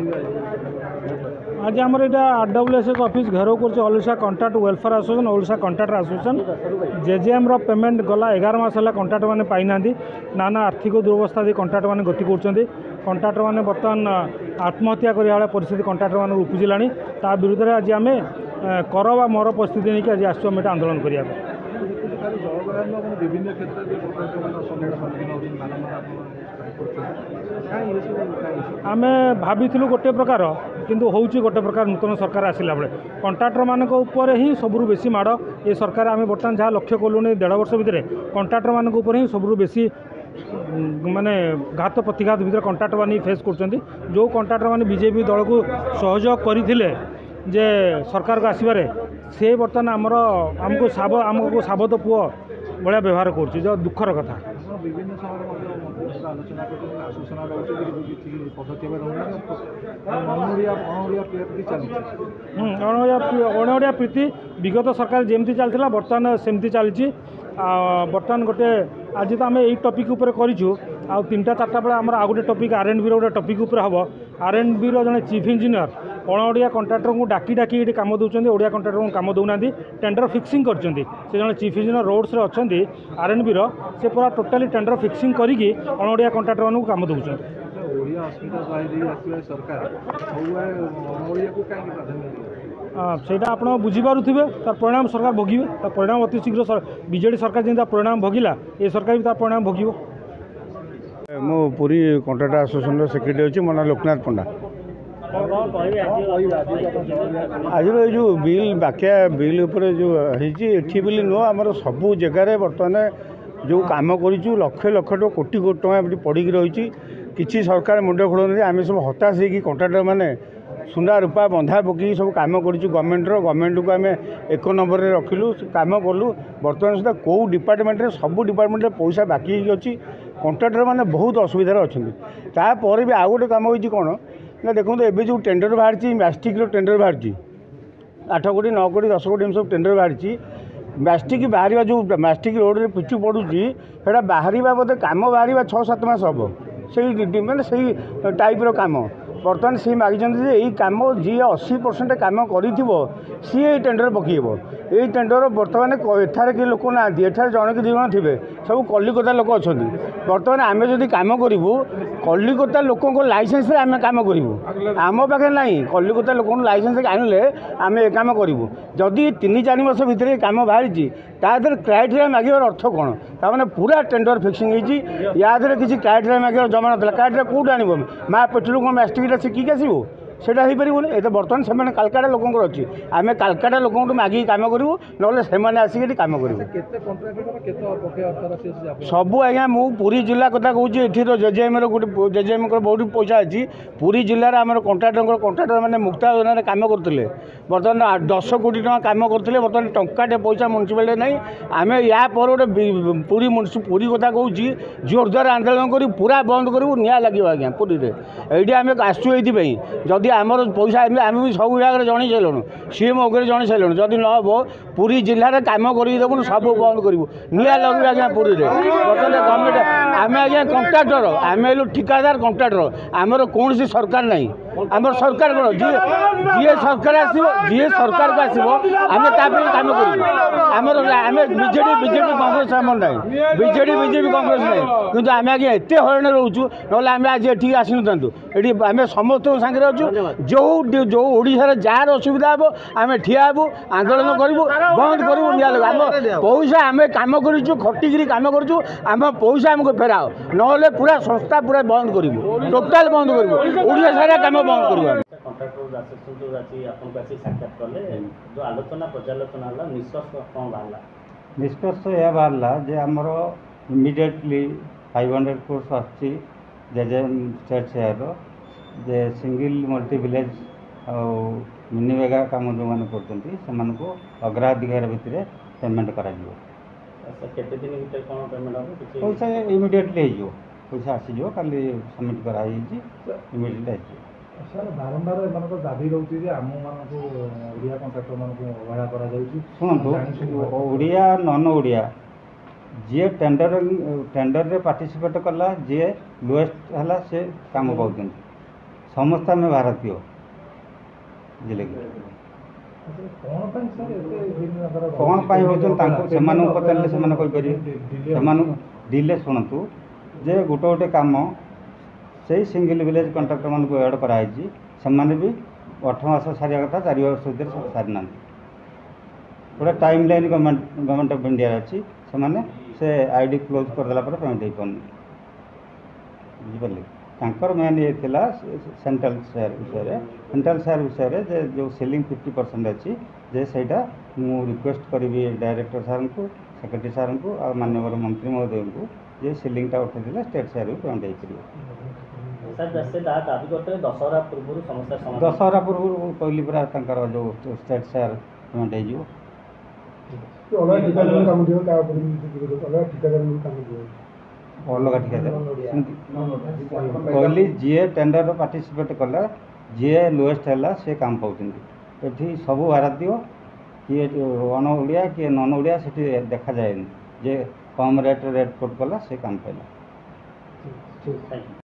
आज आमर यहाँ आरडब्ल्यूएसएस ऑफिस घेराव कर contract welfare association Odisha contractor association JJM payment गला 11 मास है कॉन्ट्रैक्टर मैंने पाई ना नाना आर्थिक दुर्वस्था दे कॉन्ट्रैक्टर मैंने गति कर कॉन्ट्रैक्टर मैंने बर्तमान आत्महत्या करा परिस्थिति कॉन्ट्रैक्टर मान उपजिलानी ता विरुद्ध में आज आम कर व मर परिस्थिति नहीं आज आसू आंदोलन करा आम भाई गोटे प्रकार किंतु होउची गोटे प्रकार नूतन सरकार आसला बेले कॉन्ट्रैक्टर मानक ऊपर ही सबुरु बेसी माड़ ये सरकार आम बर्तमान जहाँ लक्ष्य कलुनी 1.5 वर्ष भितर कॉन्ट्रैक्टर मानक ऊपर ही सबुरु बेसी माने घात प्रतिघात भितर कॉन्ट्रैक्टर माने फेस कर जो कॉन्ट्रैक्टर माने बीजेपी दल को सहयोग करथिले जे सरकार को आसबारे से बर्तमान आमर आमको साबत पुओ भाया व्यवहार कर दुखर कथा अणओिया प्रीति विगत सरकार जमती चलता बर्तमान सेमती चली बर्तमान गोटे आज तो आम यही टपिक उपर करूँ आ 3टा 4टा बेले आम आ गए टपिक R&B गोटे टपिक उपर हम R&B जड़े चीफ इंजीनियर अणओिया कॉन्ट्रैक्टर को डाकी डाकी ये कम दूसरी ओडिया कॉन्ट्रैक्टर को कम दौना टेंडर फिक्सिंग कर जड़े चीफ इंजीनियर रोड्स अच्छा R&B से पूरा टोटाली टेंडर फिक्सिंग करके अणओिया कॉन्ट्रैक्टर मानक कम दूसरी सेटा आप बुझीपारे तार परिणाम सरकार भोगे तार परिणाम अति शीघ्र बीजेडी सरकार जमी परिणाम भोगला ये सरकार भी तार परिणाम भोग मो पूरी कॉन्ट्रैक्टर एसोसिएशन सेक्रेटरी अच्छी मो ना लोकनाथ पंडा आज जो बिल बाक्या बिल उपर जो ये बिल नुह आम सबू जगार बर्तमान जो कम करूँ लक्ष लक्ष कोटी कोटी टका पड़ी रही किसी सरकार मुंड खोलते आम सब हताश हो कॉन्ट्रैक्टर मैंने सुना रूपा बंधा पकई सब कम कर गवर्नमेंट को आम 1 नंबर में रखिलु कम कलु बर्तमान सुधा कौ डिपार्टमेंट सब डिपार्टमेंट पैसा बाकी अच्छी कॉन्ट्रैक्टर मैंने बहुत असुविधार अच्छा तापर भी आउ गोटे कम हो कौन ना देखो एवं जो टेंडर बाहरी मैस्टिक टेंडर बाहरी 8 कोटी 9 कोटी 10 कोटी सब टेंडर बाहरी मैस्टिक बाहर जो मैस्टिक रोड में पिचु पड़ूँ से बाहर बोधे कम बाहर 6-7 मास हम से मैंने से टाइप कम बर्तमान सी मागिं यही कम जी 80% कम कर टेंडर पकेब ये टेंडर बर्तमान एठार कि लोक ना एठार जन कि 2 जन थे सब कलिकता लोक अच्छा बर्तमान आम जदि कम करूँ कलिकता लोक लाइसेंस आम कम करूँ आम पाखे ना कलिकता लोक लाइसेंस आनिले आम ए कम करूँ जदि 3-4 वर्ष भितर कम बाहरी तादर क्राइटेरिया मागिबार अर्थ कौन ताने पूरा टेंडर फिक्सिंग या किसी क्राइटेरिया मागिबार जमा ना क्राइटेरिया कौट आनब माँ पेट्रोल कौन मैस्टिक शिखिक आसो सेटा हो पारे ये बर्तमान से कालकाटा लोक अच्छी आम कालकाटा लोक मागिक कम करूँ ना से आसिक कम करूँ सबू आज्ञा मु पुरी जिला कथा कहूँ ये तो जेजेएम गोटे जेजेएम बहुत पैसा अच्छी पुरी जिलार आम कॉन्ट्रैक्टर मैंने मुक्ता योजना कम करते बर्तमान 10 कोटी टका कम करते बर्तमान टंकाटे पैसा म्यूनिसिपालिटी नहीं आम या गोटे पुरी कथा कहूँ जोरदार आंदोलन कर पूरा बंद करूँ निआ लगे आज्ञा पुरी में ये आम आसू ये जदि आमर पैसा आम भी सब विभाग जन सारूँ सीएम अगर जन सारूँ जदि न हम पुरी जिले में कम करदेबू सब बंद करूँ निआ लगे आज्ञा पुरी में बर्तमान गवर्नमेंट आम आज्ञा कॉन्ट्रैक्टर आम हेलु ठिकादार कॉन्ट्रैक्टर आमर कौन सरकार नहीं आमर सरकार कौन जी सरकार आसो जी सरकार को आसो आम कम करूँ आमर आम बीजेडी कांग्रेस आम ना बीजेपी कांग्रेस नहीं कि आम आज्ञा एत हरण रोचु ना आम आज ये आसी ना ये आम समस्त सागर अच्छु जो जो ओडार जार असुविधा हम आम ठिया हबू आंदोलन करूँ बंद करूँ निआ लगे आम पैसा आम कम करूँ खटिकी कम करूँ आम पैसा आमको फेराओ ना पूरा संस्था पूरा बंद करूँ टोटाल बंद करूँ ओडिया सारा कम बंद करूँ निष्कर्ष यह बाहर जे आमर इमिडिएटली 500 कोर्स आसी जेजेएम स्टेट शेयर जे single multi village mini mega कम जो मैंने कर अग्राधिकार भितर पेमेंट कर पैसा इमिडिएटली हो पैसा आसीज खाली सबमिट कराई इमिडिएटली आसी सर बारंबार एम दाबी रोचे आम मानक ओडिया कॉन्ट्रैक्टर मानक अवहेला कर शुणु ओडिया नन ओडिया जी टेंडर रे पार्टिसिपेट कला जी लोएस्ट है से काम पाँच ସମସ୍ତେ ଆମେ ଭାରତୀୟ ବୁଝିଲେ କି କ'ଣ ପାଇଁ ସାର୍ ଏତେ ଭିନ୍ନତାର କ'ଣ ପାଇଁ ହେଉଛନ୍ତି ତାଙ୍କୁ ସେମାନଙ୍କୁ ପଚାରିଲେ ସେମାନେ କହିପାରିବେ ସେମାନଙ୍କୁ ଡିଲେ ଶୁଣନ୍ତୁ ଯେ ଗୋଟେ କାମ ସେଇ ସିଙ୍ଗିଲ୍ ଭିଲେଜ୍ କଣ୍ଟ୍ରାକ୍ଟରମାନଙ୍କୁ ଏଡ୍ କରାହେଇଛି ସେମାନେ ବି 8 ମାସ ସାରିବା କଥା 4 ବର୍ଷ ଭିତରେ ସାରିନାହାନ୍ତି ଗୋଟେ ଟାଇମ୍ ଲାଇନ୍ ଗଭର୍ଣ୍ଣମେଣ୍ଟ ଅଫ୍ ଇଣ୍ଡିଆରେ ଅଛି ସେମାନେ ସେ ଆଇଡି କ୍ଲୋଜ୍ କରିଦେଲା ପରେ ପେମେଣ୍ଟ ହେଇପାରୁନି ବୁଝିପାରିଲେ ତାଙ୍କର ମେନ୍ ଇଏ ଥିଲା ସେଣ୍ଟ୍ରାଲ ସେୟାର ବିଷୟରେ ଯେ ଯେଉଁ ସେଲିଂ 50% ଅଛି ଯେ ସେଇଟା ମୁଁ ରିକ୍ୱେଷ୍ଟ କରିବି ଡାଇରେକ୍ଟର ସାର୍ଙ୍କୁ ସେକ୍ରେଟାରୀ ସାର୍ଙ୍କୁ ଆଉ ମାନ୍ୟବର ମନ୍ତ୍ରୀ ମହୋଦୟଙ୍କୁ ଯେ ସେଲିଂଟା ଉଠାଇଦେଲେ ଷ୍ଟେଟ୍ ସେୟାରକୁ ପେମେଣ୍ଟ ହେଇପାରିବ ଦଶହରା ପୂର୍ବରୁ କହିଲି ପୁରା ତାଙ୍କର ଯେଉଁ ଷ୍ଟେଟ୍ ସେୟାର ପେମେଣ୍ଟ ହେଇଯିବ ଅଲଗା ଠିକାଦାର କହିଲି ଯିଏ ଟେଣ୍ଡର ପାର୍ଟିସିପେଟ୍ କଲା ଯିଏ ଲୋଏଷ୍ଟ ହେଲା ସେ କାମ ପାଉଛନ୍ତି ଏଠି ସବୁ ଭାରତୀୟ କିଏ ଅଣ ଓଡ଼ିଆ କିଏ ନନ୍ ଓଡ଼ିଆ ସେଠି ଦେଖାଯାଏନି ଯେ କମ୍ ରେଟ୍ରେ ରେଟ୍ କୋଟ୍ କଲା ସେ କାମ ପାଇଲା।